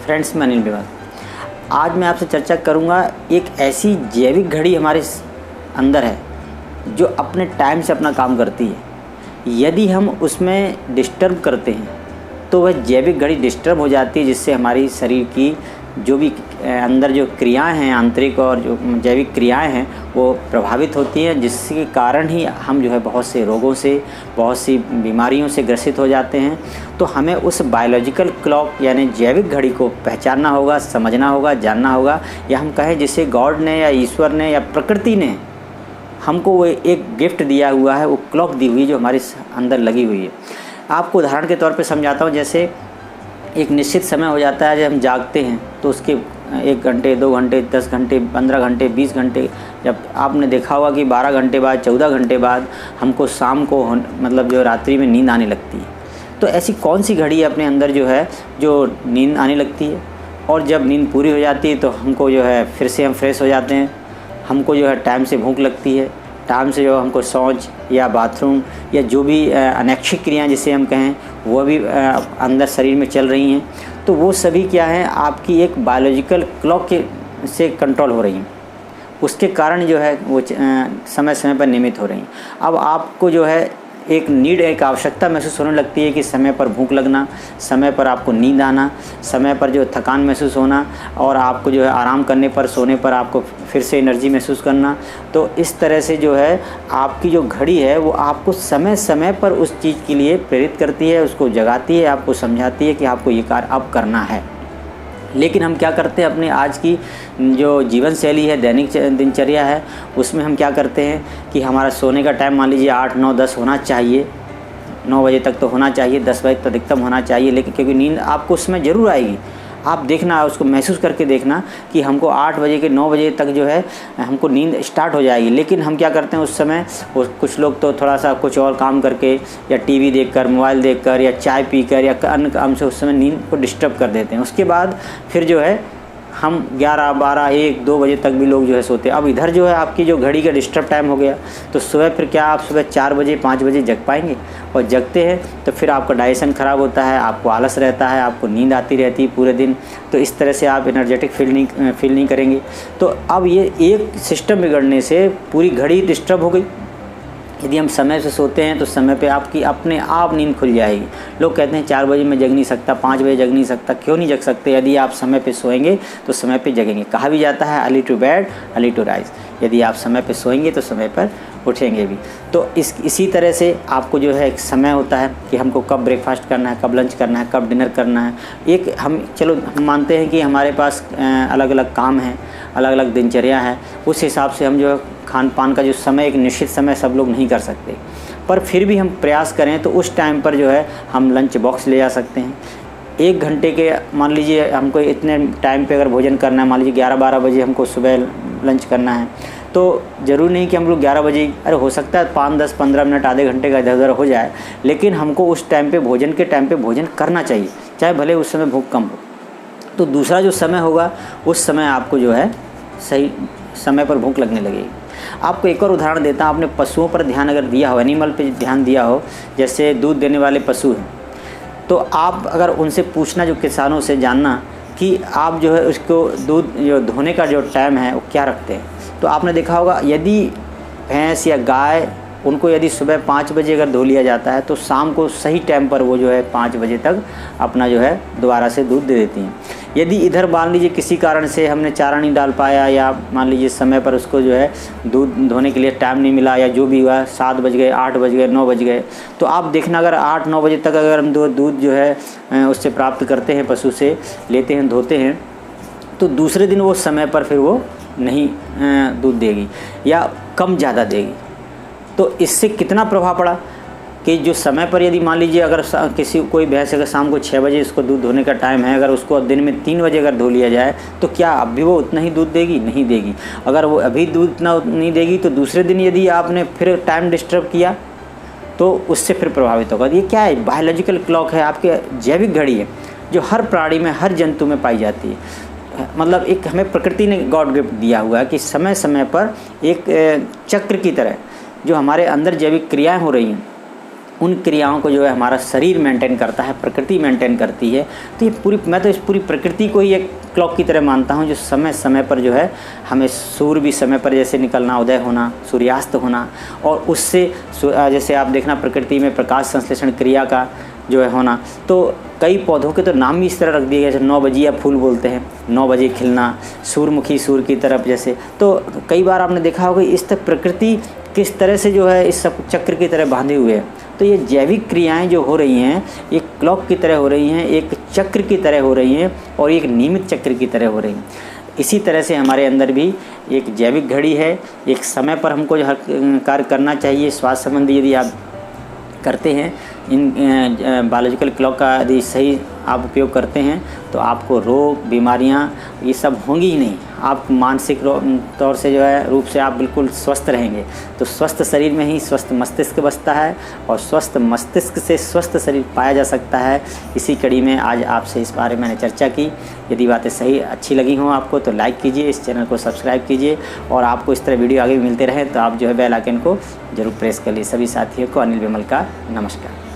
Friends, मैं अनिल बेवाल। आज मैं आपसे चर्चा करूंगा एक ऐसी जैविक घड़ी हमारे अंदर है जो अपने टाइम से अपना काम करती है। यदि हम उसमें डिस्टर्ब करते हैं तो वह जैविक घड़ी डिस्टर्ब हो जाती है, जिससे हमारी शरीर की जो भी अंदर जो क्रियाएं हैं, आंतरिक और जो जैविक क्रियाएं हैं, वो प्रभावित होती हैं, जिसके कारण ही हम जो है बहुत से रोगों से, बहुत सी बीमारियों से ग्रसित हो जाते हैं। तो हमें उस बायोलॉजिकल क्लॉक यानी जैविक घड़ी को पहचानना होगा, समझना होगा, जानना होगा, या हम कहें जिसे गॉड ने या ईश्वर ने या प्रकृति ने हमको वो एक गिफ्ट दिया हुआ है, वो क्लॉक दी हुई है जो हमारे अंदर लगी हुई है। आपको उदाहरण के तौर पे समझाता हूँ। जैसे एक निश्चित समय हो जाता है, जब हम जागते हैं तो उसके 1 घंटे, 2 घंटे, 10 घंटे, 15 घंटे, 20 घंटे, जब आपने देखा होगा कि 12 घंटे बाद, 14 घंटे बाद हमको शाम को मतलब जो रात्रि में नींद आने लगती है। तो ऐसी कौन सी घड़ी अपने अंदर जो है जो नींद आने लगती है, और जब नींद पूरी हो जाती है तो हमको जो है फिर से हम फ्रेश हो जाते हैं, हमको जो है टाइम से भूख लगती है, टाइम से जो हमको शौच या बाथरूम या जो भी अनैच्छिक क्रियाएँ जिसे हम कहें वो भी अंदर शरीर में चल रही हैं। तो वो सभी क्या है, आपकी एक बायोलॉजिकल क्लॉक के से कंट्रोल हो रही हैं। उसके कारण जो है वो समय समय पर नियमित हो रही हैं। अब आपको जो है एक आवश्यकता महसूस होने लगती है कि समय पर भूख लगना, समय पर आपको नींद आना, समय पर जो थकान महसूस होना, और आपको जो है आराम करने पर, सोने पर आपको फिर से एनर्जी महसूस करना। तो इस तरह से जो है आपकी जो घड़ी है वो आपको समय समय पर उस चीज़ के लिए प्रेरित करती है, उसको जगाती है, आपको समझाती है कि आपको ये कार्य अब करना है। लेकिन हम क्या करते हैं, अपने आज की जो जीवन शैली है, दैनिक दिनचर्या है, उसमें हम क्या करते हैं कि हमारा सोने का टाइम मान लीजिए 8, 9, 10 होना चाहिए, 9 बजे तक तो होना चाहिए, 10 बजे तक अधिकतम होना चाहिए। लेकिन क्योंकि नींद आपको उसमें ज़रूर आएगी, आप देखना, उसको महसूस करके देखना कि हमको 8 बजे के 9 बजे तक जो है हमको नींद स्टार्ट हो जाएगी। लेकिन हम क्या करते हैं उस समय, कुछ लोग तो थोड़ा सा कुछ और काम करके या टीवी देखकर, मोबाइल देखकर या चाय पीकर या अन्य काम से उस समय नींद को डिस्टर्ब कर देते हैं। उसके बाद फिर जो है हम 11, 12, 1, 2 बजे तक भी लोग जो है सोते हैं। अब इधर जो है आपकी जो घड़ी का डिस्टर्ब टाइम हो गया, तो सुबह फिर क्या आप सुबह 4 बजे, 5 बजे जग पाएंगे? और जगते हैं तो फिर आपका डाइजेशन ख़राब होता है, आपको आलस रहता है, आपको नींद आती रहती है पूरे दिन। तो इस तरह से आप एनर्जेटिक फील नहीं करेंगे। तो अब ये एक सिस्टम बिगड़ने से पूरी घड़ी डिस्टर्ब हो गई। यदि हम समय से सोते हैं तो समय पे आपकी अपने आप नींद खुल जाएगी। लोग कहते हैं 4 बजे मैं जग नहीं सकता, 5 बजे जग नहीं सकता। क्यों नहीं जग सकते? यदि आप समय पे सोएंगे तो समय पे जगेंगे। कहा भी जाता है early to bed early to rise. यदि आप समय पे सोएंगे तो समय पर उठेंगे भी। तो इसी तरह से आपको जो है एक समय होता है कि हमको कब ब्रेकफास्ट करना है, कब लंच करना है, कब डिनर करना है। एक हम मानते हैं कि हमारे पास अलग अलग काम हैं, अलग अलग दिनचर्या है, उस हिसाब से हम जो है खान पान का जो समय, एक निश्चित समय सब लोग नहीं कर सकते, पर फिर भी हम प्रयास करें तो उस टाइम पर जो है हम लंच बॉक्स ले जा सकते हैं। 1 घंटे के मान लीजिए हमको इतने टाइम पे अगर भोजन करना है, मान लीजिए 11-12 बजे हमको सुबह लंच करना है, तो ज़रूरी नहीं कि हम लोग 11 बजे, अरे हो सकता है 5, 10, 15 मिनट, आधे घंटे का इधर उधर हो जाए, लेकिन हमको उस टाइम पे भोजन के टाइम पे भोजन करना चाहिए, चाहे भले उस समय भूख कम हो। तो दूसरा जो समय होगा उस समय आपको जो है सही समय पर भूख लगने लगेगी। आपको एक और उदाहरण देता हूँ। आपने पशुओं पर ध्यान अगर दिया हो, एनिमल पे ध्यान दिया हो, जैसे दूध देने वाले पशु हैं, तो आप अगर उनसे पूछना, जो किसानों से जानना कि आप जो है उसको दूध जो धोने का जो टाइम है वो क्या रखते हैं, तो आपने देखा होगा यदि भैंस या गाय, उनको यदि सुबह 5 बजे अगर धो लिया जाता है तो शाम को सही टाइम पर वो जो है 5 बजे तक अपना जो है दोबारा से दूध दे देती हैं। यदि इधर मान लीजिए किसी कारण से हमने चारा नहीं डाल पाया, या मान लीजिए समय पर उसको जो है दूध धोने के लिए टाइम नहीं मिला, या जो भी हुआ, 7 बज गए, 8 बज गए, 9 बज गए, तो आप देखना अगर 8-9 बजे तक अगर हम दूध जो है उससे प्राप्त करते हैं, पशु से लेते हैं, धोते हैं, तो दूसरे दिन वो समय पर फिर वो नहीं दूध देगी या कम ज़्यादा देगी। तो इससे कितना प्रभाव पड़ा कि जो समय पर यदि मान लीजिए अगर कोई भैंस अगर शाम को 6 बजे उसको दूध धोने का टाइम है, अगर उसको दिन में 3 बजे अगर धो लिया जाए, तो क्या अभी वो उतना ही दूध देगी? नहीं देगी। अगर वो अभी दूध उतना नहीं देगी तो दूसरे दिन यदि आपने फिर टाइम डिस्टर्ब किया तो उससे फिर प्रभावित होगा। ये क्या है? बायोलॉजिकल क्लॉक है, आपके जैविक घड़ी है, जो हर प्राणी में, हर जंतु में पाई जाती है। मतलब एक हमें प्रकृति ने गॉड गिफ्ट दिया हुआ है कि समय समय पर एक चक्र की तरह जो हमारे अंदर जैविक क्रियाएँ हो रही हैं उन क्रियाओं को जो है हमारा शरीर मेंटेन करता है, प्रकृति मेंटेन करती है। तो ये मैं तो इस पूरी प्रकृति को ही एक क्लॉक की तरह मानता हूँ, जो समय समय पर जो है हमें सूर्य भी समय पर जैसे निकलना, उदय होना, सूर्यास्त होना, और उससे जैसे आप देखना प्रकृति में प्रकाश संश्लेषण क्रिया का जो है होना। तो कई पौधों के तो नाम भी इस तरह रख दिए गए, जैसे 9 बजिया फूल बोलते हैं, 9 बजे खिलना, सूर्यमुखी सूर्य की तरफ जैसे। तो कई बार आपने देखा होगा इस तक प्रकृति किस तरह से जो है इस सब चक्र की तरह बांधे हुए है। तो ये जैविक क्रियाएं जो हो रही हैं एक क्लॉक की तरह हो रही हैं, एक चक्र की तरह हो रही हैं, और एक नियमित चक्र की तरह हो रही हैं। इसी तरह से हमारे अंदर भी एक जैविक घड़ी है, एक समय पर हमको जो कार्य करना चाहिए। स्वास्थ्य संबंधी यदि आप करते हैं, इन बायोलॉजिकल क्लॉक का यदि सही आप उपयोग करते हैं तो आपको रोग बीमारियां ये सब होंगी ही नहीं। आप मानसिक तौर से जो है रूप से आप बिल्कुल स्वस्थ रहेंगे। तो स्वस्थ शरीर में ही स्वस्थ मस्तिष्क बसता है, और स्वस्थ मस्तिष्क से स्वस्थ शरीर पाया जा सकता है। इसी कड़ी में आज आपसे इस बारे में मैंने चर्चा की। यदि बातें सही अच्छी लगी हों आपको तो लाइक कीजिए, इस चैनल को सब्सक्राइब कीजिए, और आपको इस तरह वीडियो आगे भी मिलते रहें तो आप जो है बेल आइकन को जरूर प्रेस कर लीजिए। सभी साथियों को अनिल विमल का नमस्कार।